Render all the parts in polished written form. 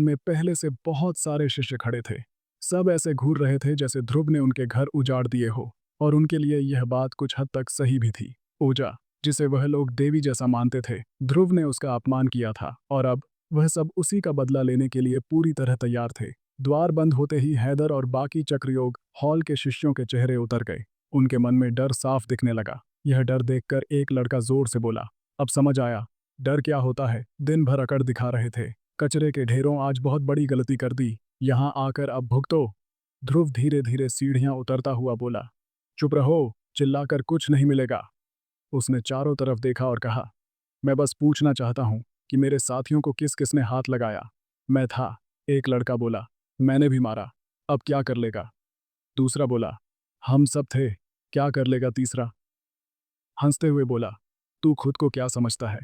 में पहले से बहुत सारे शिष्य खड़े थे। सब ऐसे घूर रहे थे जैसे ध्रुव ने उनके घर उजाड़ दिए हो, और उनके लिए यह बात कुछ हद तक सही भी थी। ओजा, जिसे वह लोग देवी जैसा मानते थे, ध्रुव ने उसका अपमान किया था, और अब वह सब उसी का बदला लेने के लिए पूरी तरह तैयार थे। द्वार बंद होते ही हैदर और बाकी चक्रयोग हॉल के शिष्यों के चेहरे उतर गए। उनके मन में डर साफ दिखने लगा। यह डर देखकर एक लड़का जोर से बोला, अब समझ आया डर क्या होता है। दिन भर अकड़ दिखा रहे थे, कचरे के ढेरों आज बहुत बड़ी गलती कर दी, यहाँ आकर अब भुगतो। ध्रुव धीरे धीरे सीढ़ियां उतरता हुआ बोला, चुप रहो, चिल्लाकर कुछ नहीं मिलेगा। उसने चारों तरफ देखा और कहा, मैं बस पूछना चाहता हूँ कि मेरे साथियों को किस किसने हाथ लगाया। मैं था, एक लड़का बोला। मैंने भी मारा, अब क्या कर लेगा। दूसरा बोला, हम सब थे, क्या कर लेगा। तीसरा हंसते हुए बोला, तू खुद को क्या समझता है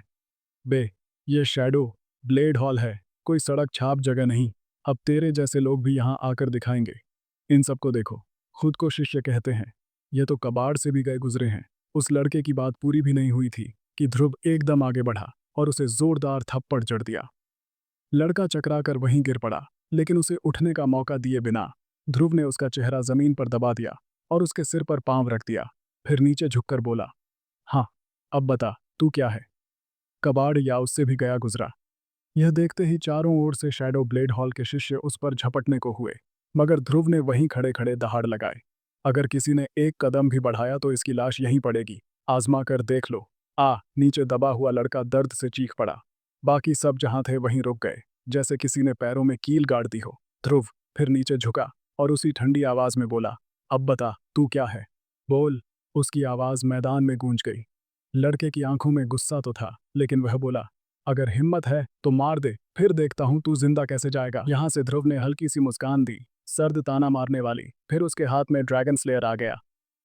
बे, ये शैडो ब्लेड हॉल है, कोई सड़क छाप जगह नहीं। अब तेरे जैसे लोग भी यहाँ आकर दिखाएंगे। इन सबको देखो, खुद को शिष्य कहते हैं, ये तो कबाड़ से भी गए गुजरे हैं। उस लड़के की बात पूरी भी नहीं हुई थी कि ध्रुव एकदम आगे बढ़ा और उसे जोरदार थप्पड़ जड़ दिया। लड़का चकराकर वहीं गिर पड़ा, लेकिन उसे उठने का मौका दिए बिना ध्रुव ने उसका चेहरा जमीन पर दबा दिया और उसके सिर पर पांव रख दिया। फिर नीचे झुककर बोला, हाँ, अब बता तू क्या है, कबाड़ या उससे भी गया गुजरा। यह देखते ही चारों ओर से शैडो ब्लेड हॉल के शिष्य उस पर झपटने को हुए, मगर ध्रुव ने वहीं खड़े खड़े दहाड़ लगाए, अगर किसी ने एक कदम भी बढ़ाया तो इसकी लाश यहीं पड़ेगी, आजमा कर देख लो। नीचे दबा हुआ लड़का दर्द से चीख पड़ा। बाकी सब जहां थे वहीं रुक गए, जैसे किसी ने पैरों में कील गाड़ दी हो। ध्रुव फिर नीचे झुका और उसी ठंडी आवाज में बोला, अब बता तू क्या है, बोल। उसकी आवाज मैदान में गूंज गई। लड़के की आंखों में गुस्सा तो था, लेकिन वह बोला, अगर हिम्मत है तो मार दे, फिर देखता हूं तू जिंदा कैसे जाएगा। यहां से ध्रुव ने हल्की सी मुस्कान दी, सर्द ताना मारने वाली। फिर उसके हाथ में ड्रैगन स्लेयर आ गया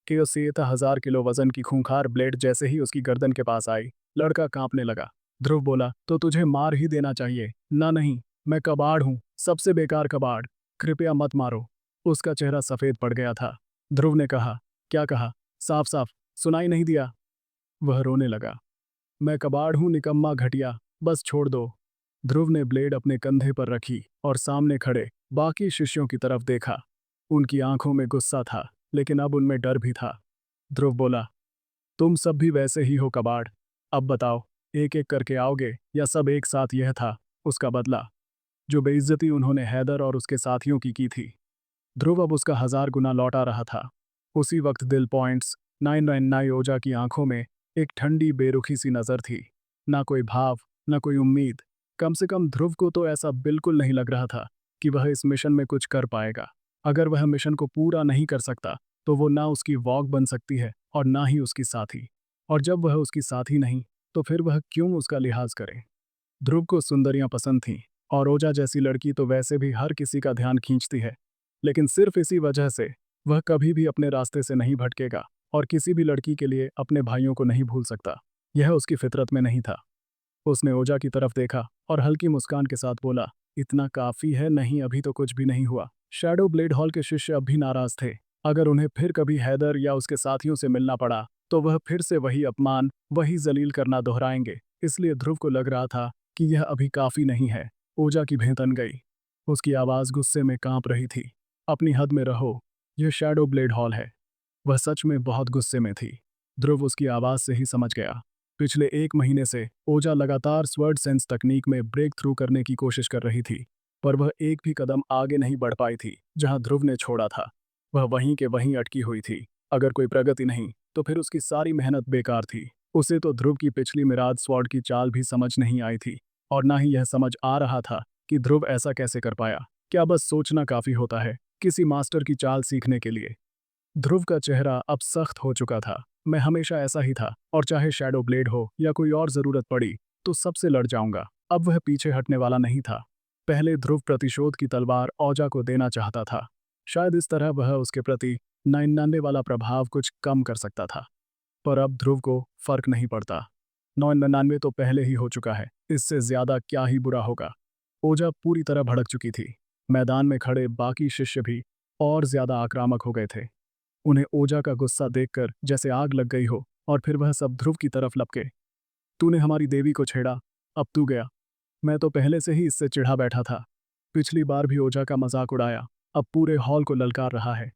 कि उससे 1000 किलो वजन की खूंखार ब्लेड जैसे ही उसकी गर्दन के पास आई, लड़का कांपने लगा। ध्रुव बोला, तो तुझे मार ही देना चाहिए ना। नहीं, मैं कबाड़ हूं, सबसे बेकार कबाड़, कृपया मत मारो। उसका चेहरा सफेद पड़ गया था। ध्रुव ने कहा, क्या कहा, साफ साफ सुनाई नहीं दिया। वह रोने लगा, मैं कबाड़ हूं निकम्मा घटिया, बस छोड़ दो। ध्रुव ने ब्लेड अपने कंधे पर रखी और सामने खड़े बाकी शिष्यों की तरफ देखा। उनकी आंखों में गुस्सा था, लेकिन अब उनमें डर भी था। ध्रुव बोला, तुम सब भी वैसे ही हो कबाड़। अब बताओ, एक एक करके आओगे या सब एक साथ। यह था उसका बदला, जो बेइज्जती उन्होंने हैदर और उसके साथियों की थी। ध्रुव अब उसका 1000 गुना लौटा रहा था। उसी वक्त दिल पॉइंट्स 999 ओजा की आंखों में एक ठंडी बेरुखी सी नजर थी। ना कोई भाव, ना कोई उम्मीद। कम से कम ध्रुव को तो ऐसा बिल्कुल नहीं लग रहा था कि वह इस मिशन में कुछ कर पाएगा। अगर वह मिशन को पूरा नहीं कर सकता तो वो ना उसकी वॉक बन सकती है और ना ही उसकी साथी। और जब वह उसकी साथी नहीं, तो फिर वह क्यों उसका लिहाज करे। ध्रुव को सुंदरियां पसंद थीं, और ओजा जैसी लड़की तो वैसे भी हर किसी का ध्यान खींचती है, लेकिन सिर्फ इसी वजह से वह कभी भी अपने रास्ते से नहीं भटकेगा और किसी भी लड़की के लिए अपने भाइयों को नहीं भूल सकता। यह उसकी फितरत में नहीं था। उसने ओजा की तरफ देखा और हल्की मुस्कान के साथ बोला, इतना काफी है, नहीं अभी तो कुछ भी नहीं हुआ। शैडो ब्लेड हॉल के शिष्य अब भी नाराज थे। अगर उन्हें फिर कभी हैदर या उसके साथियों से मिलना पड़ा तो वह फिर से वही अपमान, वही जलील करना दोहराएंगे। इसलिए ध्रुव को लग रहा था कि यह अभी काफी नहीं है। ओजा की भें तन गई। उसकी आवाज गुस्से में कांप रही थी, अपनी हद में रहो, यह शैडो ब्लेड हॉल है। वह सच में बहुत गुस्से में थी। ध्रुव उसकी आवाज से ही समझ गया। पिछले 1 महीने से ओजा लगातार स्वर्ड सेंस तकनीक में ब्रेक थ्रू करने की कोशिश कर रही थी, पर वह एक भी कदम आगे नहीं बढ़ पाई थी। जहां ध्रुव ने छोड़ा था, वह वहीं के वहीं अटकी हुई थी। अगर कोई प्रगति नहीं, तो फिर उसकी सारी मेहनत बेकार थी। उसे तो ध्रुव की पिछली मिराज स्वॉर्ड की चाल भी समझ नहीं आई थी, और ना ही यह समझ आ रहा था कि ध्रुव ऐसा कैसे कर पाया। क्या बस सोचना काफी होता है किसी मास्टर की चाल सीखने के लिए। ध्रुव का चेहरा अब सख्त हो चुका था। मैं हमेशा ऐसा ही था, और चाहे शैडो ब्लेड हो या कोई और जरूरत पड़ी तो सबसे लड़ जाऊंगा। अब वह पीछे हटने वाला नहीं था। पहले ध्रुव प्रतिशोध की तलवार ओजा को देना चाहता था। शायद इस तरह वह उसके प्रति 99 वाला प्रभाव कुछ कम कर सकता था। पर अब ध्रुव को फर्क नहीं पड़ता। 999 तो पहले ही हो चुका है, इससे ज्यादा क्या ही बुरा होगा। ओजा पूरी तरह भड़क चुकी थी। मैदान में खड़े बाकी शिष्य भी और ज्यादा आक्रामक हो गए थे। उन्हें ओजा का गुस्सा देखकर जैसे आग लग गई हो, और फिर वह सब ध्रुव की तरफ लपके। तूने हमारी देवी को छेड़ा, अब तू गया। मैं तो पहले से ही इससे चिढ़ा बैठा था। पिछली बार भी ओझा का मजाक उड़ाया, अब पूरे हॉल को ललकार रहा है।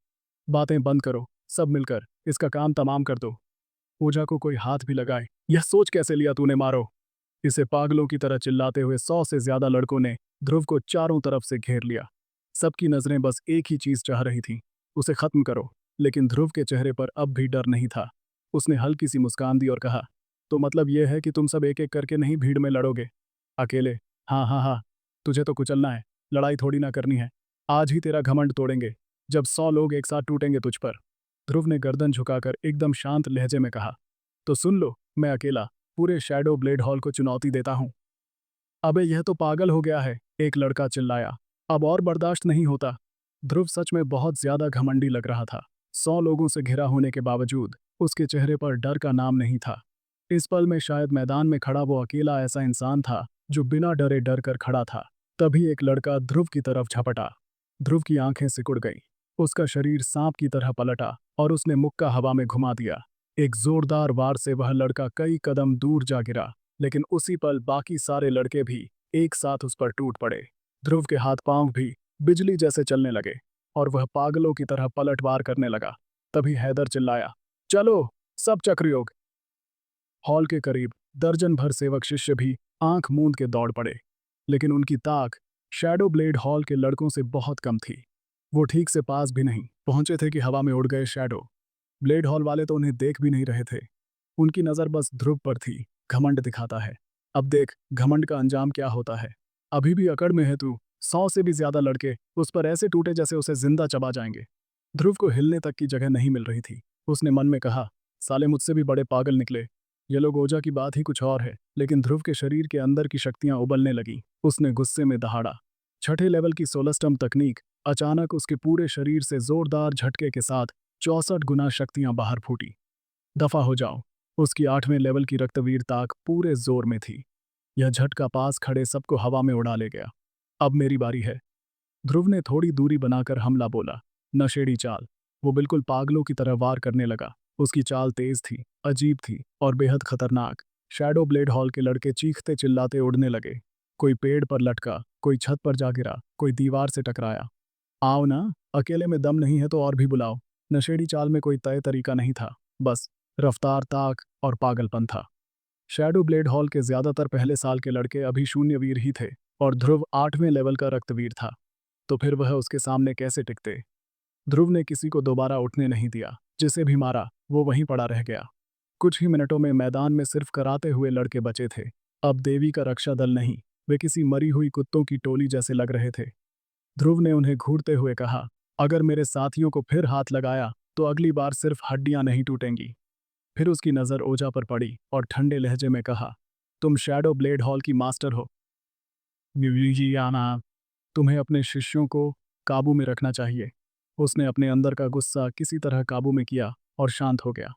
बातें बंद करो, सब मिलकर इसका काम तमाम कर दो। ओझा को कोई हाथ भी लगाए, यह सोच कैसे लिया तूने, मारो। इसे पागलों की तरह चिल्लाते हुए 100 से ज्यादा लड़कों ने ध्रुव को चारों तरफ से घेर लिया। सबकी नजरें बस एक ही चीज चाह रही थी, उसे खत्म करो। लेकिन ध्रुव के चेहरे पर अब भी डर नहीं था। उसने हल्की सी मुस्कान दी और कहा, तो मतलब यह है कि तुम सब एक एक करके नहीं भीड़ में लड़ोगे, अकेले? हाँ हाँ हाँ, तुझे तो कुचलना है, लड़ाई थोड़ी ना करनी है। आज ही तेरा घमंड तोड़ेंगे, जब 100 लोग एक साथ टूटेंगे तुझ पर। ध्रुव ने गर्दन झुकाकर एकदम शांत लहजे में कहा, तो सुन लो, मैं अकेला पूरे शैडो ब्लेड हॉल को चुनौती देता हूँ। अबे यह तो पागल हो गया है, एक लड़का चिल्लाया। अब और बर्दाश्त नहीं होता। ध्रुव सच में बहुत ज्यादा घमंडी लग रहा था। 100 लोगों से घिरा होने के बावजूद उसके चेहरे पर डर का नाम नहीं था। इस पल में शायद मैदान में खड़ा वो अकेला ऐसा इंसान था जो बिना डरे डर कर खड़ा था। तभी एक लड़का ध्रुव की तरफ झपटा। ध्रुव की आंखें सिकुड़ गईं। उसका शरीर सांप की तरह पलटा और उसने मुक्का हवा में घुमा दिया। एक जोरदार वार से वह लड़का कई कदम दूर जा गिरा, लेकिन उसी पल बाकी सारे लड़के भी एक साथ उस पर टूट पड़े। ध्रुव के हाथ पांव भी बिजली जैसे चलने लगे और वह पागलों की तरह पलटवार करने लगा। तभी हैदर चिल्लाया, चलो, सब चक्रयोग। हॉल के करीब दर्जन भर सेवक शिष्य भी आंख मूंद के दौड़ पड़े, लेकिन उनकी ताक शैडो ब्लेड हॉल के लड़कों से बहुत कम थी। वो ठीक से पास भी नहीं पहुंचे थे कि हवा में उड़ गए शैडो ब्लेड हॉल वाले तो उन्हें देख भी नहीं रहे थे। उनकी नज़र बस ध्रुव पर थी। घमंड दिखाता है, अब देख घमंड का अंजाम क्या होता है। अभी भी अकड़ में है तू, 100 से भी ज्यादा लड़के उस पर ऐसे टूटे जैसे उसे जिंदा चबा जाएंगे। ध्रुव को हिलने तक की जगह नहीं मिल रही थी। उसने मन में कहा, साले मुझसे भी बड़े पागल निकले। ये लोग ओझा की बात ही कुछ और है। लेकिन ध्रुव के शरीर के अंदर की शक्तियां उबलने लगी। उसने गुस्से में दहाड़ा। छठे लेवल की 16 स्टम्प तकनीक अचानक उसके पूरे शरीर से जोरदार झटके के साथ 64 गुना शक्तियां बाहर फूटी। दफा हो जाओ। उसकी 8वें लेवल की रक्तवीर ताक पूरे जोर में थी। यह झटका पास खड़े सबको हवा में उड़ा ले गया। अब मेरी बारी है। ध्रुव ने थोड़ी दूरी बनाकर हमला बोला। नशेड़ी चाल। वो बिल्कुल पागलों की तरह वार करने लगा। उसकी चाल तेज थी, अजीब थी और बेहद खतरनाक। शैडो ब्लेड हॉल के लड़के चीखते चिल्लाते उड़ने लगे। कोई पेड़ पर लटका, कोई छत पर जा गिरा, कोई दीवार से टकराया। आओ ना, अकेले में दम नहीं है तो और भी बुलाओ। नशेड़ी चाल में कोई तय तरीका नहीं था, बस रफ्तार, ताक और पागलपन था। शैडो ब्लेड हॉल के ज्यादातर पहले साल के लड़के अभी शून्यवीर ही थे और ध्रुव 8वें लेवल का रक्तवीर था। तो फिर वह उसके सामने कैसे टिकते? ध्रुव ने किसी को दोबारा उठने नहीं दिया। जिसे भी मारा वो वहीं पड़ा रह गया। कुछ ही मिनटों में मैदान में सिर्फ कराते हुए लड़के बचे थे। अब देवी का रक्षा दल नहीं, वे किसी मरी हुई कुत्तों की टोली जैसे लग रहे थे। ध्रुव ने उन्हें घूरते हुए कहा, अगर मेरे साथियों को फिर हाथ लगाया तो अगली बार सिर्फ हड्डियां नहीं टूटेंगी। फिर उसकी नज़र ओझा पर पड़ी और ठंडे लहजे में कहा, तुम शैडो ब्लेड हॉल की मास्टर हो विविजियाना, तुम्हें अपने शिष्यों को काबू में रखना चाहिए। उसने अपने अंदर का गुस्सा किसी तरह काबू में किया और शांत हो गया।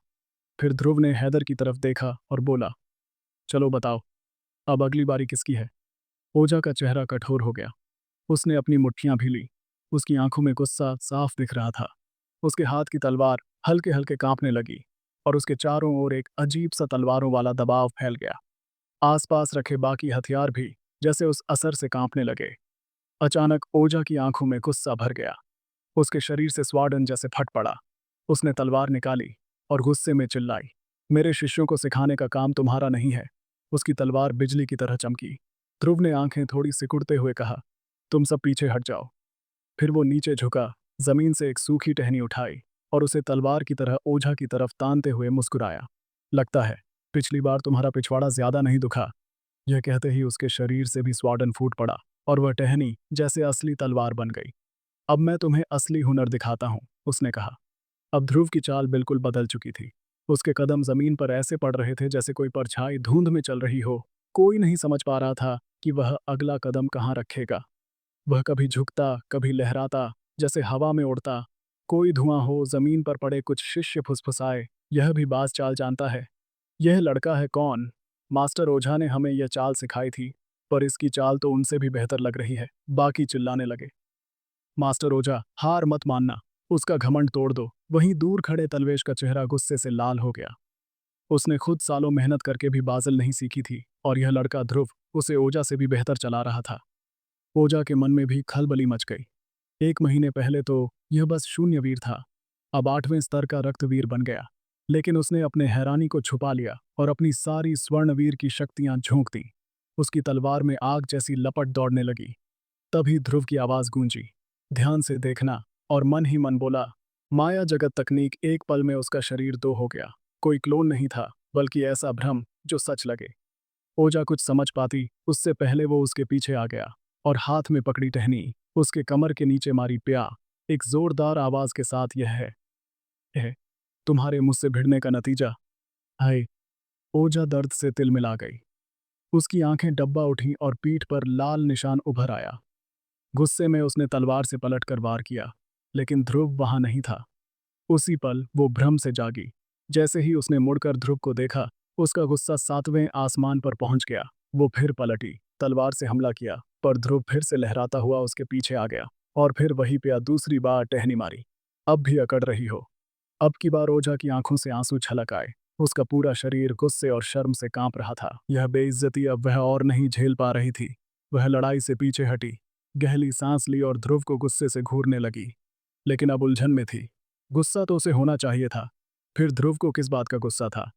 फिर ध्रुव ने हैदर की तरफ देखा और बोला, चलो बताओ, अब अगली बारी किसकी है? ओझा का चेहरा कठोर हो गया। उसने अपनी मुट्ठियां भी ली। उसकी आंखों में गुस्सा साफ दिख रहा था। उसके हाथ की तलवार हल्के हल्के कांपने लगी और उसके चारों ओर एक अजीब सा तलवारों वाला दबाव फैल गया। आसपास रखे बाकी हथियार भी जैसे उस असर से कांपने लगे। अचानक ओझा की आंखों में गुस्सा भर गया। उसके शरीर से स्वाडन जैसे फट पड़ा। उसने तलवार निकाली और गुस्से में चिल्लाई, मेरे शिष्यों को सिखाने का काम तुम्हारा नहीं है। उसकी तलवार बिजली की तरह चमकी। ध्रुव ने आंखें थोड़ी सिकुड़ते हुए कहा, तुम सब पीछे हट जाओ। फिर वो नीचे झुका, जमीन से एक सूखी टहनी उठाई और उसे तलवार की तरह ओझा की तरफ तानते हुए मुस्कुराया। लगता है पिछली बार तुम्हारा पिछवाड़ा ज्यादा नहीं दुखा। यह कहते ही उसके शरीर से भी स्वाडन फूट पड़ा और वह टहनी जैसे असली तलवार बन गई। अब मैं तुम्हें असली हुनर दिखाता हूँ, उसने कहा। अब ध्रुव की चाल बिल्कुल बदल चुकी थी। उसके कदम जमीन पर ऐसे पड़ रहे थे जैसे कोई परछाई धुंध में चल रही हो। कोई नहीं समझ पा रहा था कि वह अगला कदम कहाँ रखेगा। वह कभी झुकता, कभी लहराता, जैसे हवा में उड़ता। कोई धुआं हो, जमीन पर पड़े कुछ शिष्य फुसफुसाए, यह भी बाज चाल जानता है। यह लड़का है कौन? मास्टर ओझा ने हमें यह चाल सिखाई थी, पर इसकी चाल तो उनसे भी बेहतर लग रही है। बाकी चिल्लाने लगे, मास्टर ओझा, हार मत मानना, उसका घमंड तोड़ दो। वहीं दूर खड़े तलवेश का चेहरा गुस्से से लाल हो गया। उसने खुद सालों मेहनत करके भी बाजल नहीं सीखी थी और यह लड़का ध्रुव उसे ओझा से भी बेहतर चला रहा था। ओजा के मन में भी खलबली मच गई। 1 महीने पहले तो यह बस शून्यवीर था, अब 8वें स्तर का रक्तवीर बन गया। लेकिन उसने अपने हैरानी को छुपा लिया और अपनी सारी स्वर्णवीर की शक्तियां झोंक दी। उसकी तलवार में आग जैसी लपट दौड़ने लगी। तभी ध्रुव की आवाज गूंजी, ध्यान से देखना, और मन ही मन बोला, माया जगत तकनीक। एक पल में उसका शरीर दो हो गया। कोई क्लोन नहीं था, बल्कि ऐसा भ्रम जो सच लगे। ओजा कुछ समझ पाती उससे पहले वो उसके पीछे आ गया और हाथ में पकड़ी टहनी उसके कमर के नीचे मारी प्या। एक जोरदार आवाज के साथ, यह तुम्हारे मुझसे भिड़ने का नतीजा। हाय। ओजा दर्द से तिलमिला गई। उसकी आंखें डब्बा उठी और पीठ पर लाल निशान उभर आया। गुस्से में उसने तलवार से पलटकर वार किया, लेकिन ध्रुव वहां नहीं था। उसी पल वो भ्रम से जागी। जैसे ही उसने मुड़कर ध्रुव को देखा, उसका गुस्सा 7वें आसमान पर पहुंच गया। वो फिर पलटी, तलवार से हमला किया, पर ध्रुव फिर से लहराता हुआ उसके पीछे आ गया और फिर वहीं पे दूसरी बार टहनी मारी। अब भी अकड़ रही हो? अब की बार ओझा की आंखों से आंसू छलक आए। उसका पूरा शरीर गुस्से और शर्म से कांप रहा था। यह बेइज्जती अब वह और नहीं झेल पा रही थी। वह लड़ाई से पीछे हटी, गहरी सांस ली और ध्रुव को गुस्से से घूरने लगी। लेकिन अब उलझन में थी। गुस्सा तो उसे होना चाहिए था, फिर ध्रुव को किस बात का गुस्सा था?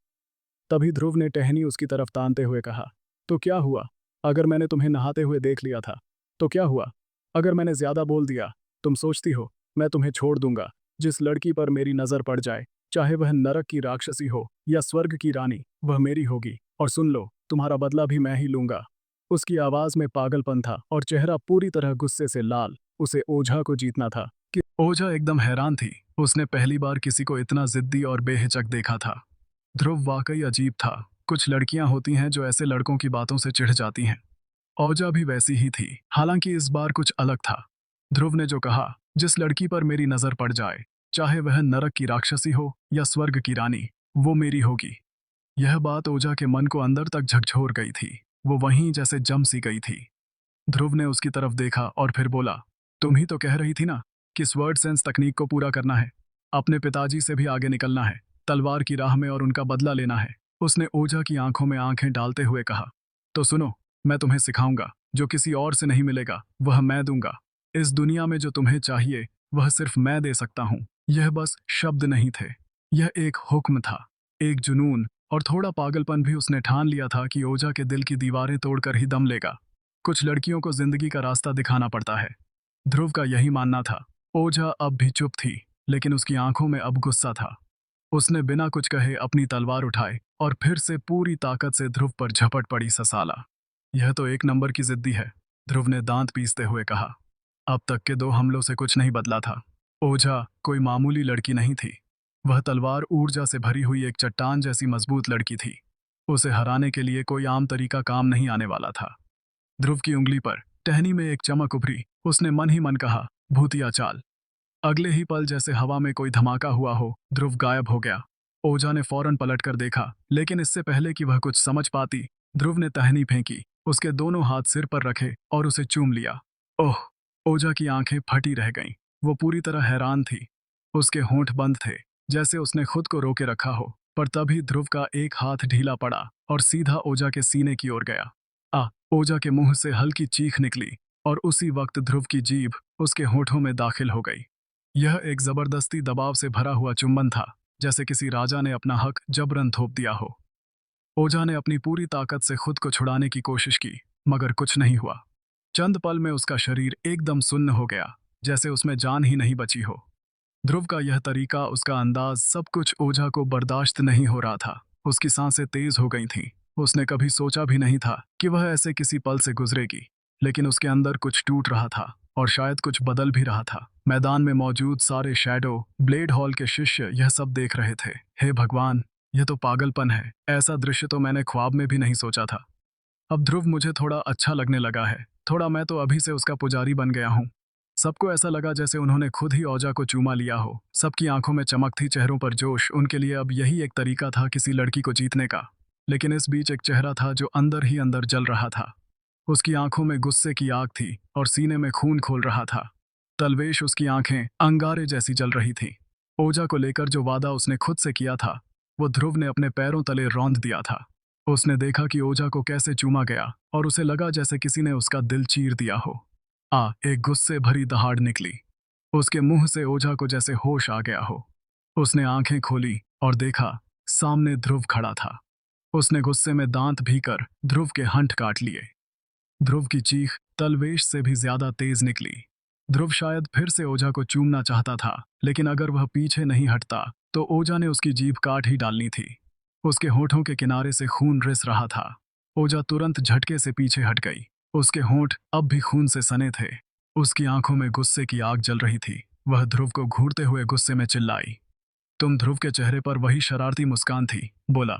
तभी ध्रुव ने टहनी उसकी तरफ तानते हुए कहा, तो क्या हुआ? अगर मैंने तुम्हें नहाते हुए देख लिया था तो क्या हुआ? अगर मैंने ज्यादा बोल दिया, तुम सोचती हो मैं तुम्हें छोड़ दूंगा? जिस लड़की पर मेरी नजर पड़ जाए, चाहे वह नरक की राक्षसी हो या स्वर्ग की रानी, वह मेरी होगी। और सुन लो, तुम्हारा बदला भी मैं ही लूंगा। उसकी आवाज में पागलपन था और चेहरा पूरी तरह गुस्से से लाल। उसे ओझा को जीतना था। कि ओझा एकदम हैरान थी। उसने पहली बार किसी को इतना जिद्दी और बेहिचक देखा था। ध्रुव वाकई अजीब था। कुछ लड़कियां होती हैं जो ऐसे लड़कों की बातों से चिढ़ जाती हैं। ओजा भी वैसी ही थी, हालांकि इस बार कुछ अलग था। ध्रुव ने जो कहा, जिस लड़की पर मेरी नजर पड़ जाए, चाहे वह नरक की राक्षसी हो या स्वर्ग की रानी, वो मेरी होगी। यह बात ओजा के मन को अंदर तक झकझोर गई थी। वो वहीं जैसे जम सी गई थी। ध्रुव ने उसकी तरफ देखा और फिर बोला, तुम ही तो कह रही थी ना कि स्वर्ड सेंस तकनीक को पूरा करना है, अपने पिताजी से भी आगे निकलना है, तलवार की राह में और उनका बदला लेना है। उसने ओझा की आंखों में आंखें डालते हुए कहा, तो सुनो, मैं तुम्हें सिखाऊंगा। जो किसी और से नहीं मिलेगा वह मैं दूंगा। इस दुनिया में जो तुम्हें चाहिए वह सिर्फ मैं दे सकता हूं। यह बस शब्द नहीं थे, यह एक हुक्म था, एक जुनून और थोड़ा पागलपन भी। उसने ठान लिया था कि ओझा के दिल की दीवारें तोड़कर ही दम लेगा। कुछ लड़कियों को जिंदगी का रास्ता दिखाना पड़ता है। ध्रुव का यही मानना था। ओझा अब भी चुप थी, लेकिन उसकी आंखों में अब गुस्सा था। उसने बिना कुछ कहे अपनी तलवार उठाई और फिर से पूरी ताकत से ध्रुव पर झपट पड़ी। ससाला, यह तो एक नंबर की जिद्दी है, ध्रुव ने दांत पीसते हुए कहा। अब तक के 2 हमलों से कुछ नहीं बदला था। ओझा कोई मामूली लड़की नहीं थी। वह तलवार ऊर्जा से भरी हुई एक चट्टान जैसी मजबूत लड़की थी। उसे हराने के लिए कोई आम तरीका काम नहीं आने वाला था। ध्रुव की उंगली पर टहनी में एक चमक उभरी। उसने मन ही मन कहा, भूतिया चाल। अगले ही पल जैसे हवा में कोई धमाका हुआ हो, ध्रुव गायब हो गया। ओझा ने फौरन पलटकर देखा, लेकिन इससे पहले कि वह कुछ समझ पाती, ध्रुव ने टहनी फेंकी, उसके दोनों हाथ सिर पर रखे और उसे चूम लिया। ओह! ओझा की आंखें फटी रह गईं। वो पूरी तरह हैरान थी। उसके होंठ बंद थे, जैसे उसने खुद को रोके रखा हो। पर तभी ध्रुव का एक हाथ ढीला पड़ा और सीधा ओझा के सीने की ओर गया। ओझा के मुंह से हल्की चीख निकली और उसी वक्त ध्रुव की जीभ उसके होठों में दाखिल हो गई। यह एक जबरदस्ती दबाव से भरा हुआ चुंबन था, जैसे किसी राजा ने अपना हक जबरन थोप दिया हो। ओझा ने अपनी पूरी ताकत से खुद को छुड़ाने की कोशिश की, मगर कुछ नहीं हुआ। चंद पल में उसका शरीर एकदम सुन्न हो गया, जैसे उसमें जान ही नहीं बची हो। ध्रुव का यह तरीका, उसका अंदाज, सब कुछ ओझा को बर्दाश्त नहीं हो रहा था। उसकी सांसें तेज हो गई थीं। उसने कभी सोचा भी नहीं था कि वह ऐसे किसी पल से गुजरेगी, लेकिन उसके अंदर कुछ टूट रहा था और शायद कुछ बदल भी रहा था। मैदान में मौजूद सारे शैडो, ब्लेड हॉल के शिष्य यह सब देख रहे थे। हे भगवान, यह तो पागलपन है। ऐसा दृश्य तो मैंने ख्वाब में भी नहीं सोचा था। अब ध्रुव मुझे थोड़ा अच्छा लगने लगा है। थोड़ा मैं तो अभी से उसका पुजारी बन गया हूँ। सबको ऐसा लगा जैसे उन्होंने खुद ही ओझा को चूमा लिया हो। सबकी आंखों में चमक थी, चेहरों पर जोश। उनके लिए अब यही एक तरीका था किसी लड़की को जीतने का। लेकिन इस बीच एक चेहरा था जो अंदर ही अंदर जल रहा था। उसकी आंखों में गुस्से की आग थी और सीने में खून खोल रहा था। तलवेश उसकी आंखें अंगारे जैसी जल रही थी। ओझा को लेकर जो वादा उसने खुद से किया था, वो ध्रुव ने अपने पैरों तले रौंद दिया था। उसने देखा कि ओझा को कैसे चूमा गया और उसे लगा जैसे किसी ने उसका दिल चीर दिया हो। एक गुस्से भरी दहाड़ निकली। उसके मुंह से ओझा को जैसे होश आ गया हो। उसने आंखें खोली और देखा, सामने ध्रुव खड़ा था। उसने गुस्से में दांत भीकर ध्रुव के हंट काट लिए। ध्रुव की चीख तलवेश से भी ज्यादा तेज निकली। ध्रुव शायद फिर से ओझा को चूमना चाहता था, लेकिन अगर वह पीछे नहीं हटता तो ओझा ने उसकी जीभ काट ही डालनी थी। उसके होठों के किनारे से खून रिस रहा था। ओझा तुरंत झटके से पीछे हट गई। उसके होंठ अब भी खून से सने थे। उसकी आंखों में गुस्से की आग जल रही थी। वह ध्रुव को घूरते हुए गुस्से में चिल्लाई। तुम ध्रुव के चेहरे पर वही शरारती मुस्कान थी। बोला,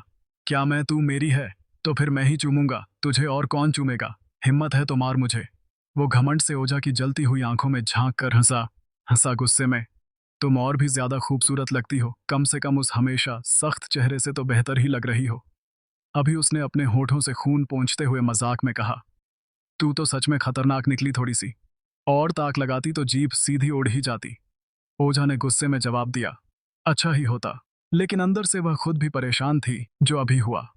क्या मैं तू मेरी है? तो फिर मैं ही चूमूंगा तुझे, और कौन चूमेगा? हिम्मत है तो मार मुझे। वो घमंड से ओझा की जलती हुई आंखों में झांक कर हंसा हंसा गुस्से में। तुम और भी ज्यादा खूबसूरत लगती हो, कम से कम उस हमेशा सख्त चेहरे से तो बेहतर ही लग रही हो। अभी उसने अपने होठों से खून पोंछते हुए मजाक में कहा, तू तो सच में खतरनाक निकली थोड़ी सी। और ताक लगाती तो जीभ सीधी उड़ ही जाती। ओझा ने गुस्से में जवाब दिया, अच्छा ही होता। लेकिन अंदर से वह खुद भी परेशान थी। जो अभी हुआ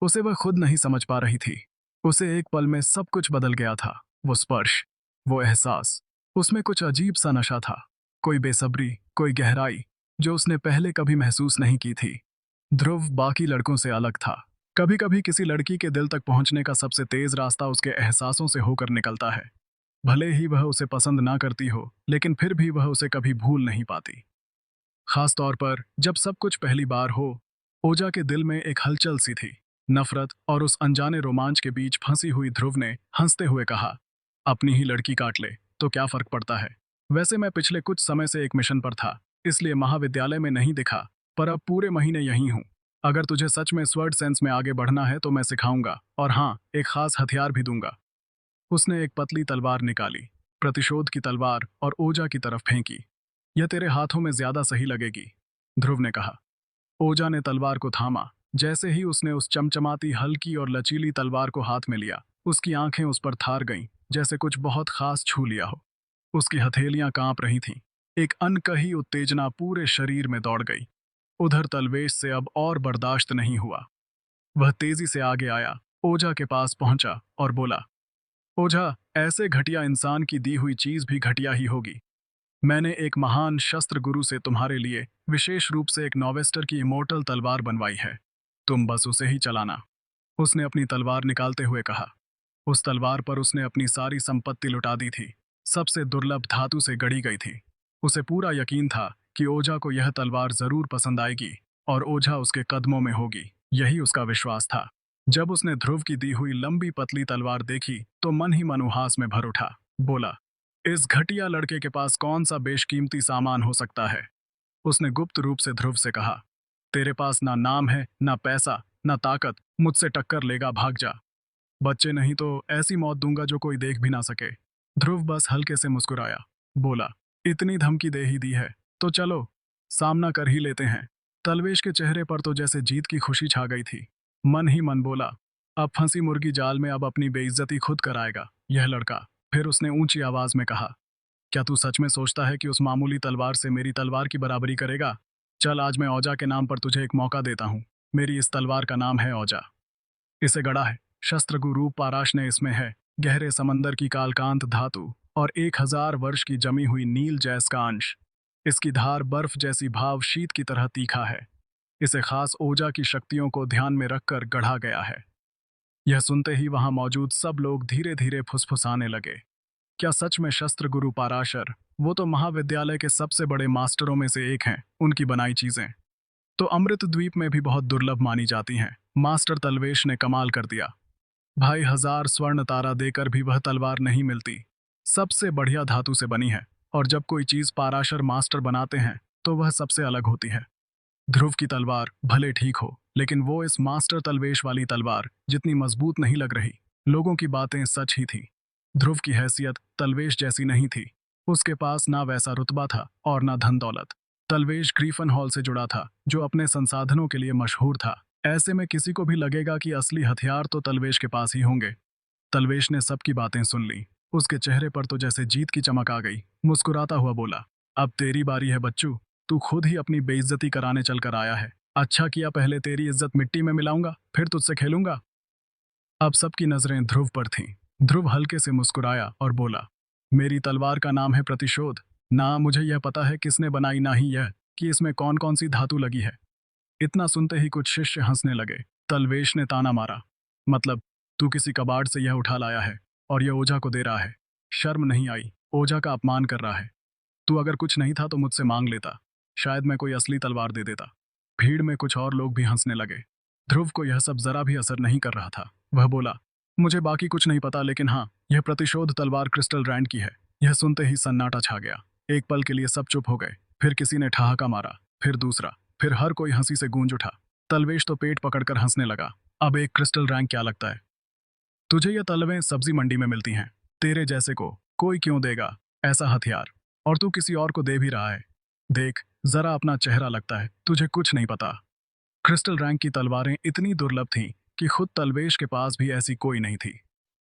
उसे वह खुद नहीं समझ पा रही थी। उसे एक पल में सब कुछ बदल गया था। वो स्पर्श, वो एहसास, उसमें कुछ अजीब सा नशा था। कोई बेसब्री, कोई गहराई जो उसने पहले कभी महसूस नहीं की थी। ध्रुव बाकी लड़कों से अलग था। कभी कभी किसी लड़की के दिल तक पहुंचने का सबसे तेज रास्ता उसके एहसासों से होकर निकलता है। भले ही वह उसे पसंद ना करती हो, लेकिन फिर भी वह उसे कभी भूल नहीं पाती। खास तौर पर जब सब कुछ पहली बार हो। ओजा के दिल में एक हलचल सी थी। नफरत और उस अनजाने रोमांच के बीच फंसी हुई ध्रुव ने हंसते हुए कहा, अपनी ही लड़की काट ले तो क्या फर्क पड़ता है? वैसे मैं पिछले कुछ समय से एक मिशन पर था, इसलिए महाविद्यालय में नहीं दिखा, पर अब पूरे महीने यहीं हूँ। अगर तुझे सच में स्वर्ड सेंस में आगे बढ़ना है तो मैं सिखाऊंगा, और हाँ, एक खास हथियार भी दूंगा। उसने एक पतली तलवार निकाली, प्रतिशोध की तलवार, और ओजा की तरफ फेंकी। यह तेरे हाथों में ज्यादा सही लगेगी, ध्रुव ने कहा। ओजा ने तलवार को थामा। जैसे ही उसने उस चमचमाती हल्की और लचीली तलवार को हाथ में लिया, उसकी आंखें उस पर थार गईं, जैसे कुछ बहुत खास छू लिया हो। उसकी हथेलियां कांप रही थीं। एक अनकही उत्तेजना पूरे शरीर में दौड़ गई। उधर तलवेश से अब और बर्दाश्त नहीं हुआ। वह तेजी से आगे आया, ओझा के पास पहुंचा और बोला, ओझा, ऐसे घटिया इंसान की दी हुई चीज भी घटिया ही होगी। मैंने एक महान शस्त्र गुरु से तुम्हारे लिए विशेष रूप से एक नॉवेस्टर की इमोर्टल तलवार बनवाई है। तुम बस उसे ही चलाना। उसने अपनी तलवार निकालते हुए कहा। उस तलवार पर उसने अपनी सारी संपत्ति लुटा दी थी। सबसे दुर्लभ धातु से गढ़ी गई थी। उसे पूरा यकीन था कि ओझा को यह तलवार जरूर पसंद आएगी और ओझा उसके कदमों में होगी। यही उसका विश्वास था। जब उसने ध्रुव की दी हुई लंबी पतली तलवार देखी तो मन ही मन उहास में भर उठा। बोला, इस घटिया लड़के के पास कौन सा बेशकीमती सामान हो सकता है? उसने गुप्त रूप से ध्रुव से कहा, तेरे पास ना नाम है, ना पैसा, ना ताकत। मुझसे टक्कर लेगा, भाग जा। बच्चे नहीं तो ऐसी मौत दूंगा जो कोई देख भी ना सके। ध्रुव बस हल्के से मुस्कुराया। बोला, इतनी धमकी दे ही दी है तो चलो, सामना कर ही लेते हैं। तलवेश के चेहरे पर तो जैसे जीत की खुशी छा गई थी। मन ही मन बोला, अब फंसी मुर्गी जाल में अब अपनी बेइज्जती खुद कराएगा यह लड़का। फिर उसने ऊंची आवाज में कहा, क्या तू सच में सोचता है कि उस मामूली तलवार से मेरी तलवार की बराबरी करेगा? चल, आज मैं औजा के नाम पर तुझे एक मौका देता हूँ। मेरी इस तलवार का नाम है औजा। इसे गढ़ा है शस्त्रगुरु पाराश ने। इसमें है गहरे समंदर की कालकांत धातु और 1000 वर्ष की जमी हुई नील जैस का अंश। इसकी धार बर्फ जैसी भाव शीत की तरह तीखा है। इसे खास ओजा की शक्तियों को ध्यान में रखकर गढ़ा गया है। यह सुनते ही वहां मौजूद सब लोग धीरे धीरे फुसफुसाने लगे। क्या सच में शस्त्र गुरु पाराशर, वो तो महाविद्यालय के सबसे बड़े मास्टरों में से एक हैं, उनकी बनाई चीजें तो अमृत द्वीप में भी बहुत दुर्लभ मानी जाती हैं। मास्टर तलवेश ने कमाल कर दिया भाई, 1000 स्वर्ण तारा देकर भी वह तलवार नहीं मिलती। सबसे बढ़िया धातु से बनी है, और जब कोई चीज पाराशर मास्टर बनाते हैं तो वह सबसे अलग होती है। ध्रुव की तलवार भले ठीक हो, लेकिन वो इस मास्टर तलवेश वाली तलवार जितनी मजबूत नहीं लग रही। लोगों की बातें सच ही थी। ध्रुव की हैसियत तलवेश जैसी नहीं थी। उसके पास ना वैसा रुतबा था और ना धन दौलत। तलवेश ग्रीफन हॉल से जुड़ा था, जो अपने संसाधनों के लिए मशहूर था। ऐसे में किसी को भी लगेगा कि असली हथियार तो तलवेश के पास ही होंगे। तलवेश ने सबकी बातें सुन ली। उसके चेहरे पर तो जैसे जीत की चमक आ गई। मुस्कुराता हुआ बोला, अब तेरी बारी है बच्चू। तू खुद ही अपनी बेइज्जती कराने चल कर आया है। अच्छा किया, पहले तेरी इज्जत मिट्टी में मिलाऊंगा, फिर तुझसे खेलूंगा। अब सबकी नजरें ध्रुव पर थीं। ध्रुव हल्के से मुस्कुराया और बोला, मेरी तलवार का नाम है प्रतिशोध। ना मुझे यह पता है किसने बनाई, ना ही यह कि इसमें कौन कौन सी धातु लगी है। इतना सुनते ही कुछ शिष्य हंसने लगे। तलवेश ने ताना मारा, मतलब तू किसी कबाड़ से यह उठा लाया है और यह ओझा को दे रहा है। शर्म नहीं आई? ओझा का अपमान कर रहा है। तू अगर कुछ नहीं था तो मुझसे मांग लेता, शायद मैं कोई असली तलवार दे देता। भीड़ में कुछ और लोग भी हंसने लगे। ध्रुव को यह सब जरा भी असर नहीं कर रहा था। वह बोला, मुझे बाकी कुछ नहीं पता, लेकिन हाँ, यह प्रतिशोध तलवार क्रिस्टल रैंड की है। यह सुनते ही सन्नाटा छा गया। एक पल के लिए सब चुप हो गए। फिर किसी ने ठहाका मारा, फिर दूसरा, फिर हर कोई हंसी से गूंज उठा। तलवेश तो पेट पकड़कर हंसने लगा। अब एक क्रिस्टल रैंक क्या लगता है तुझे? ये तलवें सब्जी मंडी में मिलती हैं। तेरे जैसे को कोई क्यों देगा ऐसा हथियार? और तू किसी और को दे भी रहा है। देख, जरा अपना चेहरा, लगता है तुझे कुछ नहीं पता। क्रिस्टल रैंक की तलवारें इतनी दुर्लभ थीं कि खुद तलवेश के पास भी ऐसी कोई नहीं थी।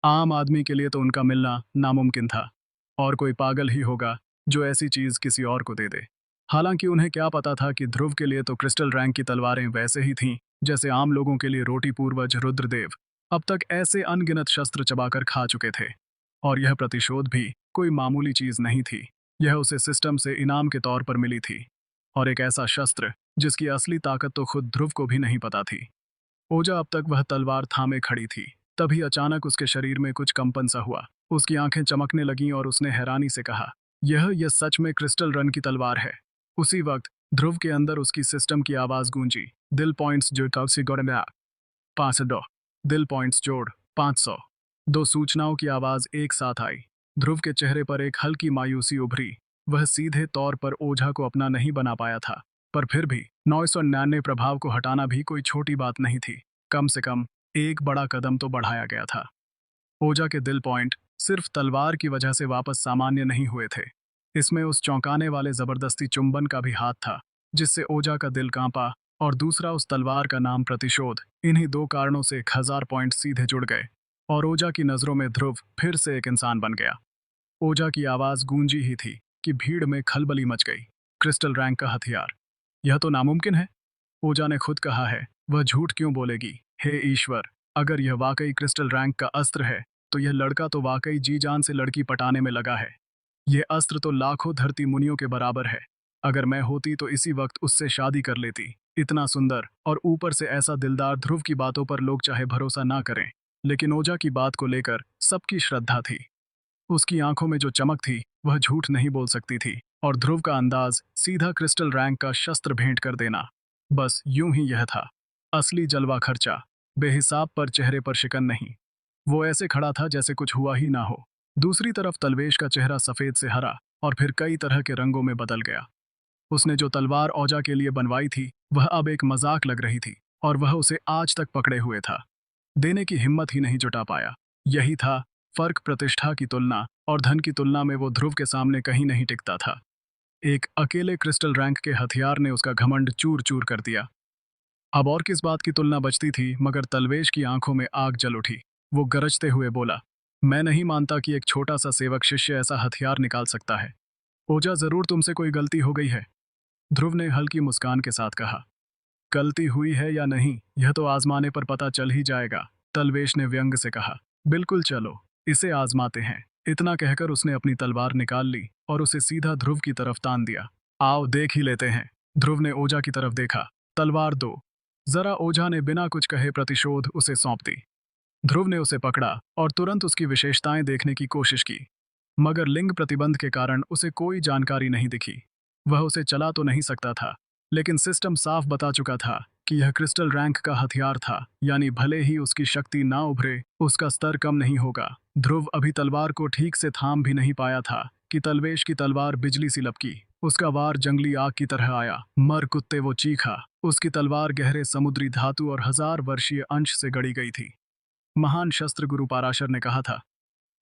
आम आदमी के लिए तो उनका मिलना नामुमकिन था, और कोई पागल ही होगा जो ऐसी चीज किसी और को दे दे। हालांकि उन्हें क्या पता था कि ध्रुव के लिए तो क्रिस्टल रैंक की तलवारें वैसे ही थीं जैसे आम लोगों के लिए रोटी पूर्वज रुद्रदेव अब तक ऐसे अनगिनत शस्त्र चबाकर खा चुके थे। और यह प्रतिशोध भी कोई मामूली चीज नहीं थी। यह उसे सिस्टम से इनाम के तौर पर मिली थी, और एक ऐसा शस्त्र जिसकी असली ताकत तो खुद ध्रुव को भी नहीं पता थी। ओजा अब तक वह तलवार थामे खड़ी थी, तभी अचानक उसके शरीर में कुछ कंपन सा हुआ। उसकी आंखें चमकने लगीं और उसने हैरानी से कहा, यह सच में क्रिस्टल रन की तलवार है। उसी वक्त ध्रुव के अंदर उसकी सिस्टम की आवाज गूंजी, दिल पॉइंट्स जो 500 दिल पॉइंट्स जोड़ 500। दो सूचनाओं की आवाज एक साथ आई। ध्रुव के चेहरे पर एक हल्की मायूसी उभरी। वह सीधे तौर पर ओझा को अपना नहीं बना पाया था, पर फिर भी 999 प्रभाव को हटाना भी कोई छोटी बात नहीं थी। कम से कम एक बड़ा कदम तो बढ़ाया गया था। ओजा के दिल पॉइंट सिर्फ तलवार की वजह से वापस सामान्य नहीं हुए थे। इसमें उस चौंकाने वाले जबरदस्ती चुंबन का भी हाथ था जिससे ओजा का दिल कांपा, और दूसरा उस तलवार का नाम प्रतिशोध। इन्हीं दो कारणों से 1000 पॉइंट सीधे जुड़ गए, और ओजा की नजरों में ध्रुव फिर से एक इंसान बन गया। ओजा की आवाज गूंजी ही थी कि भीड़ में खलबली मच गई। क्रिस्टल रैंक का हथियार, यह तो नामुमकिन है। ओजा ने खुद कहा है, वह झूठ क्यों बोलेगी? हे ईश्वर, अगर यह वाकई क्रिस्टल रैंक का अस्त्र है तो यह लड़का तो वाकई जी जान से लड़की पटाने में लगा है। यह अस्त्र तो लाखों धरती मुनियों के बराबर है। अगर मैं होती तो इसी वक्त उससे शादी कर लेती। इतना सुंदर और ऊपर से ऐसा दिलदार ध्रुव की बातों पर लोग चाहे भरोसा ना करें, लेकिन ओजा की बात को लेकर सबकी श्रद्धा थी। उसकी आंखों में जो चमक थी वह झूठ नहीं बोल सकती थी, और ध्रुव का अंदाज सीधा क्रिस्टल रैंक का शस्त्र भेंट कर देना। बस यूं ही यह था असली जलवा खर्चा, बेहिसाब पर चेहरे पर शिकन नहीं। वो ऐसे खड़ा था जैसे कुछ हुआ ही ना हो। दूसरी तरफ तलवेश का चेहरा सफेद से हरा और फिर कई तरह के रंगों में बदल गया। उसने जो तलवार ओजा के लिए बनवाई थी वह अब एक मजाक लग रही थी, और वह उसे आज तक पकड़े हुए था। देने की हिम्मत ही नहीं जुटा पाया। यही था फर्क, प्रतिष्ठा की तुलना और धन की तुलना में वो ध्रुव के सामने कहीं नहीं टिकता था। एक अकेले क्रिस्टल रैंक के हथियार ने उसका घमंड चूर चूर कर दिया। अब और किस बात की तुलना बचती थी, मगर तलवेश की आंखों में आग जल उठी। वो गरजते हुए बोला, मैं नहीं मानता कि एक छोटा सा सेवक शिष्य ऐसा हथियार निकाल सकता है। ओजा, जरूर तुमसे कोई गलती हो गई है। ध्रुव ने हल्की मुस्कान के साथ कहा, गलती हुई है या नहीं यह तो आजमाने पर पता चल ही जाएगा। तलवेश ने व्यंग से कहा, बिल्कुल, चलो इसे आजमाते हैं। इतना कहकर उसने अपनी तलवार निकाल ली और उसे सीधा ध्रुव की तरफ तान दिया। आओ देख ही लेते हैं। ध्रुव ने ओझा की तरफ देखा, तलवार दो। जरा ओझा ने बिना कुछ कहे प्रतिशोध उसे सौंप दी। ध्रुव ने उसे पकड़ा और तुरंत उसकी विशेषताएं देखने की कोशिश की, मगर लिंग प्रतिबंध के कारण उसे कोई जानकारी नहीं दिखी। वह उसे चला तो नहीं सकता था, लेकिन सिस्टम साफ बता चुका था कि यह क्रिस्टल रैंक का हथियार था, यानी भले ही उसकी शक्ति ना उभरे, उसका स्तर कम नहीं होगा। ध्रुव अभी तलवार को ठीक से थाम भी नहीं पाया था कि तलवेश की तलवार बिजली सी लपकी। उसका वार जंगली आग की तरह आया। मर कुत्ते, वो चीखा। उसकी तलवार गहरे समुद्री धातु और 1000 वर्षीय अंश से गढ़ी गई थी। महान शस्त्र गुरु पाराशर ने कहा था,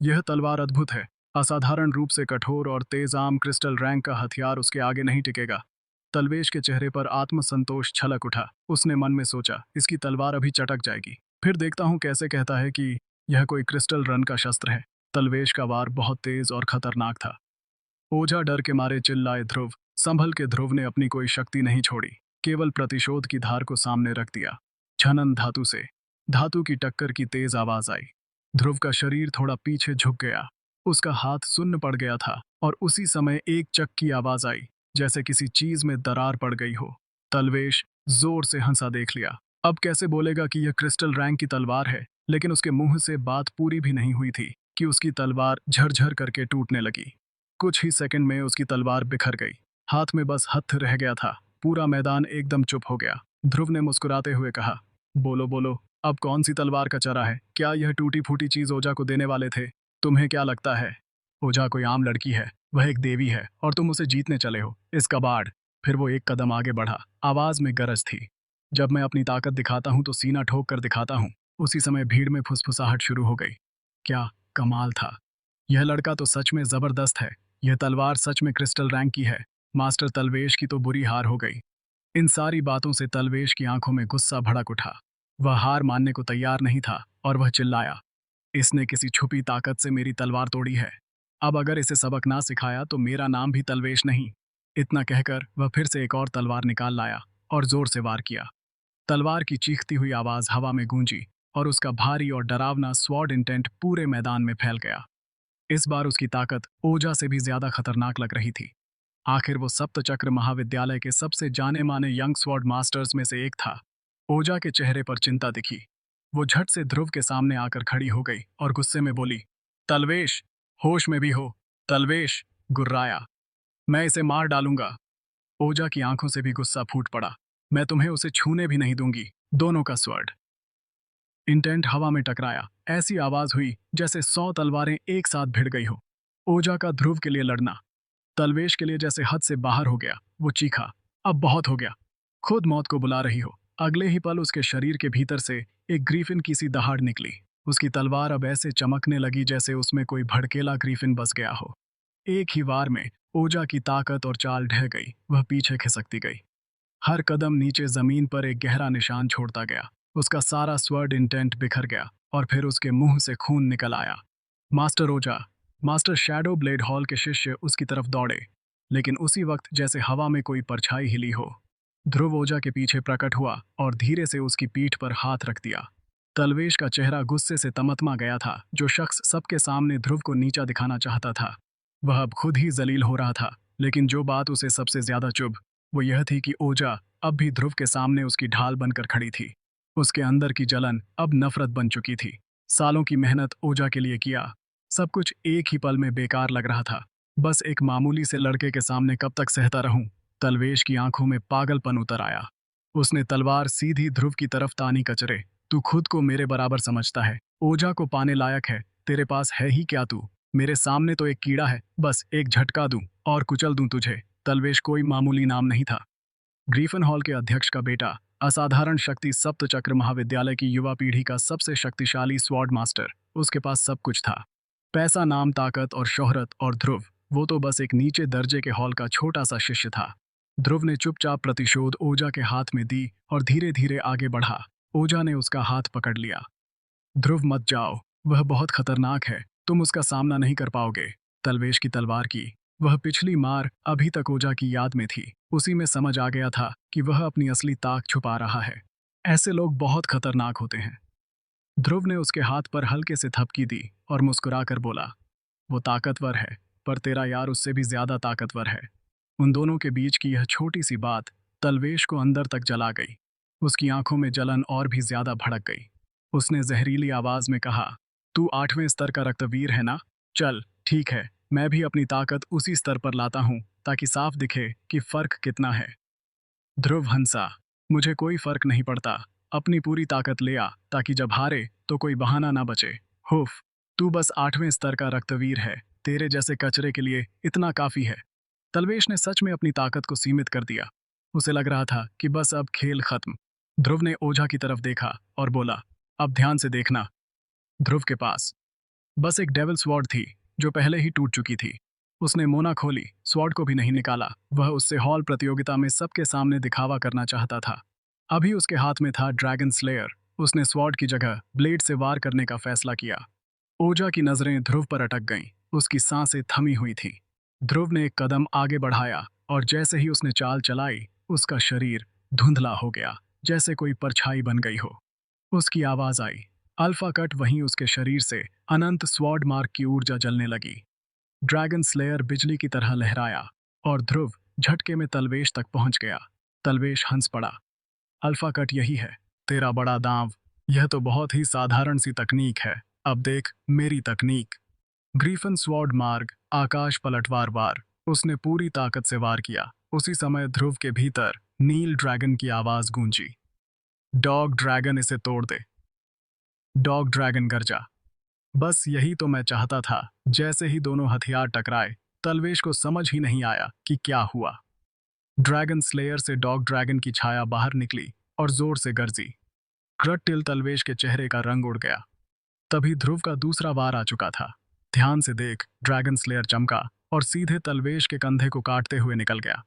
यह तलवार अद्भुत है, असाधारण रूप से कठोर और तेज। आम क्रिस्टल रैंक का हथियार उसके आगे नहीं टिकेगा। तलवेश के चेहरे पर आत्मसंतोष छलक उठा। उसने मन में सोचा, इसकी तलवार अभी चटक जाएगी, फिर देखता हूं कैसे कहता है कि यह कोई क्रिस्टल रन का शस्त्र है। तलवेश का वार बहुत तेज और खतरनाक था। ओझा डर के मारे चिल्लाए, ध्रुव संभल के। ध्रुव ने अपनी कोई शक्ति नहीं छोड़ी, केवल प्रतिशोध की धार को सामने रख दिया। छनन धातु से धातु की टक्कर की तेज आवाज आई। ध्रुव का शरीर थोड़ा पीछे झुक गया। उसका हाथ सुन्न पड़ गया था और उसी समय एक चक की आवाज आई, जैसे किसी चीज में दरार पड़ गई हो। तलवेश जोर से हंसा देख लिया। अब कैसे बोलेगा कि यह क्रिस्टल रैंक की तलवार है, लेकिन उसके मुंह से बात पूरी भी नहीं हुई थी कि उसकी तलवार झरझर करके टूटने लगी। कुछ ही सेकंड में उसकी तलवार बिखर गई। हाथ में बस हत्थ रह गया था। पूरा मैदान एकदम चुप हो गया। ध्रुव ने मुस्कुराते हुए कहा, बोलो बोलो, अब कौन सी तलवार का चरा है? क्या यह टूटी फूटी चीज ओजा को देने वाले थे? तुम्हें क्या लगता है ओजा कोई आम लड़की है? वह एक देवी है और तुम उसे जीतने चले हो, इस कबाड़। फिर वो एक कदम आगे बढ़ा। आवाज में गरज थी। जब मैं अपनी ताकत दिखाता हूं तो सीना ठोक कर दिखाता हूं। उसी समय भीड़ में फुसफुसाहट शुरू हो गई। क्या कमाल था! यह लड़का तो सच में जबरदस्त है। यह तलवार सच में क्रिस्टल रैंक की है। मास्टर तलवेश की तो बुरी हार हो गई। इन सारी बातों से तलवेश की आंखों में गुस्सा भड़क उठा। वह हार मानने को तैयार नहीं था और वह चिल्लाया, इसने किसी छुपी ताकत से मेरी तलवार तोड़ी है। अब अगर इसे सबक ना सिखाया तो मेरा नाम भी तलवेश नहीं। इतना कहकर वह फिर से एक और तलवार निकाल लाया और जोर से वार किया। तलवार की चीखती हुई आवाज हवा में गूंजी और उसका भारी और डरावना स्वॉर्ड इंटेंट पूरे मैदान में फैल गया। इस बार उसकी ताकत ओजा से भी ज्यादा खतरनाक लग रही थी। आखिर वो सप्तचक्र महाविद्यालय के सबसे जाने माने यंग स्वॉर्ड मास्टर्स में से एक था। ओजा के चेहरे पर चिंता दिखी। वो झट से ध्रुव के सामने आकर खड़ी हो गई और गुस्से में बोली, तलवेश, होश में भी हो? तलवेश गुर्राया, मैं इसे मार डालूंगा। ओजा की आंखों से भी गुस्सा फूट पड़ा। मैं तुम्हें उसे छूने भी नहीं दूंगी। दोनों का स्वर्ड इंटेंट हवा में टकराया। ऐसी आवाज हुई जैसे 100 तलवारें एक साथ भिड़ गई हो। ओजा का ध्रुव के लिए लड़ना तलवेश के लिए जैसे हद से बाहर हो गया। वो चीखा, अब बहुत हो गया। खुद मौत को बुला रही हो। अगले ही पल उसके शरीर के भीतर से एक ग्रीफिन की सी दहाड़ निकली। उसकी तलवार अब ऐसे चमकने लगी जैसे उसमें कोई भड़केला ग्रीफिन बस गया हो। एक ही वार में ओजा की ताकत और चाल ढह गई। वह पीछे खिसकती गई। हर कदम नीचे जमीन पर एक गहरा निशान छोड़ता गया। उसका सारा स्वर्ड इंटेंट बिखर गया और फिर उसके मुंह से खून निकल आया। मास्टर ओजा, मास्टर शैडो ब्लेड हॉल के शिष्य उसकी तरफ दौड़े, लेकिन उसी वक्त जैसे हवा में कोई परछाई हिली हो। ध्रुव ओजा के पीछे प्रकट हुआ और धीरे से उसकी पीठ पर हाथ रख दिया। तलवेश का चेहरा गुस्से से तमतमा गया था। जो शख्स सबके सामने ध्रुव को नीचा दिखाना चाहता था, वह अब खुद ही जलील हो रहा था। लेकिन जो बात उसे सबसे ज्यादा चुभ, वो यह थी कि ओजा अब भी ध्रुव के सामने उसकी ढाल बनकर खड़ी थी। उसके अंदर की जलन अब नफरत बन चुकी थी। सालों की मेहनत ओजा के लिए किया, सब कुछ एक ही पल में बेकार लग रहा था। बस एक मामूली से लड़के के सामने कब तक सहता रहूं? तलवेश की आंखों में पागलपन उतर आया। उसने तलवार सीधी ध्रुव की तरफ तानी। कचरे, तू खुद को मेरे बराबर समझता है? ओजा को पाने लायक है? तेरे पास है ही क्या तू? मेरे सामने तो एक कीड़ा है। बस एक झटका दूं और कुचल दूं तुझे। तलवेश कोई मामूली नाम नहीं था। ग्रीफन हॉल के अध्यक्ष का बेटा, असाधारण शक्ति सप्तचक्र महाविद्यालय की युवा पीढ़ी का सबसे शक्तिशाली स्वॉर्ड मास्टर। उसके पास सब कुछ था, पैसा, नाम, ताकत और शोहरत। और ध्रुव, वो तो बस एक नीचे दर्जे के हॉल का छोटा सा शिष्य था। ध्रुव ने चुपचाप प्रतिशोध ओजा के हाथ में दी और धीरे धीरे आगे बढ़ा। ओजा ने उसका हाथ पकड़ लिया। ध्रुव, मत जाओ, वह बहुत खतरनाक है। तुम उसका सामना नहीं कर पाओगे। तलवेश की तलवार की वह पिछली मार अभी तक ओजा की याद में थी। उसी में समझ आ गया था कि वह अपनी असली ताक छुपा रहा है। ऐसे लोग बहुत खतरनाक होते हैं। ध्रुव ने उसके हाथ पर हल्के से थपकी दी और मुस्कुराकर बोला, वो ताकतवर है, पर तेरा यार उससे भी ज्यादा ताकतवर है। उन दोनों के बीच की यह छोटी सी बात तलवेश को अंदर तक जला गई। उसकी आंखों में जलन और भी ज्यादा भड़क गई। उसने जहरीली आवाज में कहा, तू 8वें स्तर का रक्तवीर है ना? चल ठीक है, मैं भी अपनी ताकत उसी स्तर पर लाता हूं ताकि साफ दिखे कि फर्क कितना है। ध्रुव हंसा, मुझे कोई फर्क नहीं पड़ता। अपनी पूरी ताकत ले आ ताकि जब हारे तो कोई बहाना ना बचे। हुफ, तू बस 8वें स्तर का रक्तवीर है। तेरे जैसे कचरे के लिए इतना काफी है। तलवेश ने सच में अपनी ताकत को सीमित कर दिया। उसे लग रहा था कि बस अब खेल खत्म। ध्रुव ने ओझा की तरफ देखा और बोला, अब ध्यान से देखना। ध्रुव के पास बस एक डेविल स्वॉर्ड थी जो पहले ही टूट चुकी थी। उसने मोना खोली, स्वॉर्ड को भी नहीं निकाला। वह उससे हॉल प्रतियोगिता में सबके सामने दिखावा करना चाहता था। अभी उसके हाथ में था ड्रैगन स्लेयर। उसने स्वॉर्ड की जगह ब्लेड से वार करने का फैसला किया। ओजा की नजरें ध्रुव पर अटक गईं। उसकी सांसें थमी हुई थी। ध्रुव ने एक कदम आगे बढ़ाया और जैसे ही उसने चाल चलाई, उसका शरीर धुंधला हो गया, जैसे कोई परछाई बन गई हो। उसकी आवाज आई, अल्फा कट वहीं उसके शरीर से अनंत स्वॉर्ड मार्क की ऊर्जा जलने लगी। ड्रैगन स्लेयर बिजली की तरह लहराया और ध्रुव झटके में तलवेश तक पहुंच गया। तलवेश हंस पड़ा। अल्फा कट यही है तेरा बड़ा दांव। यह तो बहुत ही साधारण सी तकनीक है, अब देख मेरी तकनीक। ग्रीफन स्वॉर्ड मार्ग आकाश पलटवार वार। उसने पूरी ताकत से वार किया। उसी समय ध्रुव के भीतर नील ड्रैगन की आवाज गूंजी। डॉग ड्रैगन, इसे तोड़ दे। डॉग ड्रैगन गरजा। बस यही तो मैं चाहता था। जैसे ही दोनों हथियार टकराए, तलवेश को समझ ही नहीं आया कि क्या हुआ। ड्रैगन स्लेयर से डॉग ड्रैगन की छाया बाहर निकली और जोर से गरजी। ग्रट्टिल तलवेश के चेहरे का रंग उड़ गया। तभी ध्रुव का दूसरा वार आ चुका था। ध्यान से देख, ड्रैगन स्लेयर चमका और सीधे तलवेश के कंधे को काटते हुए निकल गया।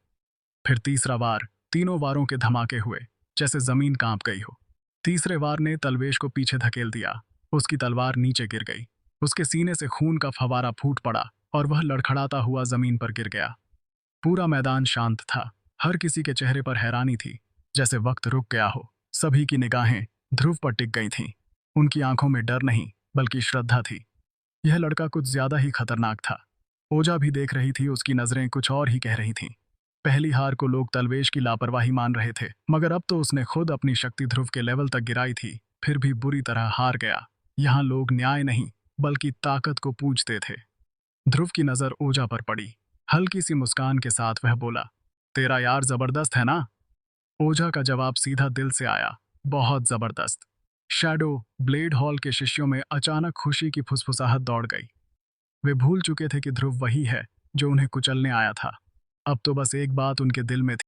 फिर तीसरा वार। तीनों वारों के धमाके हुए, जैसे जमीन कांप गई हो। तीसरे वार ने तलवेश को पीछे धकेल दिया। उसकी तलवार नीचे गिर गई। उसके सीने से खून का फवारा फूट पड़ा और वह लड़खड़ाता हुआ जमीन पर गिर गया। पूरा मैदान शांत था। हर किसी के चेहरे पर हैरानी थी, जैसे वक्त रुक गया हो। सभी की निगाहें ध्रुव पर टिक गई थीं। उनकी आंखों में डर नहीं, बल्कि श्रद्धा थी। यह लड़का कुछ ज्यादा ही खतरनाक था। ओजा भी देख रही थी, उसकी नजरें कुछ और ही कह रही थीं। पहली हार को लोग तलवेश की लापरवाही मान रहे थे, मगर अब तो उसने खुद अपनी शक्ति ध्रुव के लेवल तक गिराई थी, फिर भी बुरी तरह हार गया। यहाँ लोग न्याय नहीं, बल्कि ताकत को पूजते थे। ध्रुव की नजर ओजा पर पड़ी। हल्की सी मुस्कान के साथ वह बोला, तेरा यार जबरदस्त है ना? ओझा का जवाब सीधा दिल से आया, बहुत जबरदस्त। शैडो ब्लेड हॉल के शिष्यों में अचानक खुशी की फुसफुसाहट दौड़ गई। वे भूल चुके थे कि ध्रुव वही है जो उन्हें कुचलने आया था। अब तो बस एक बात उनके दिल में थी।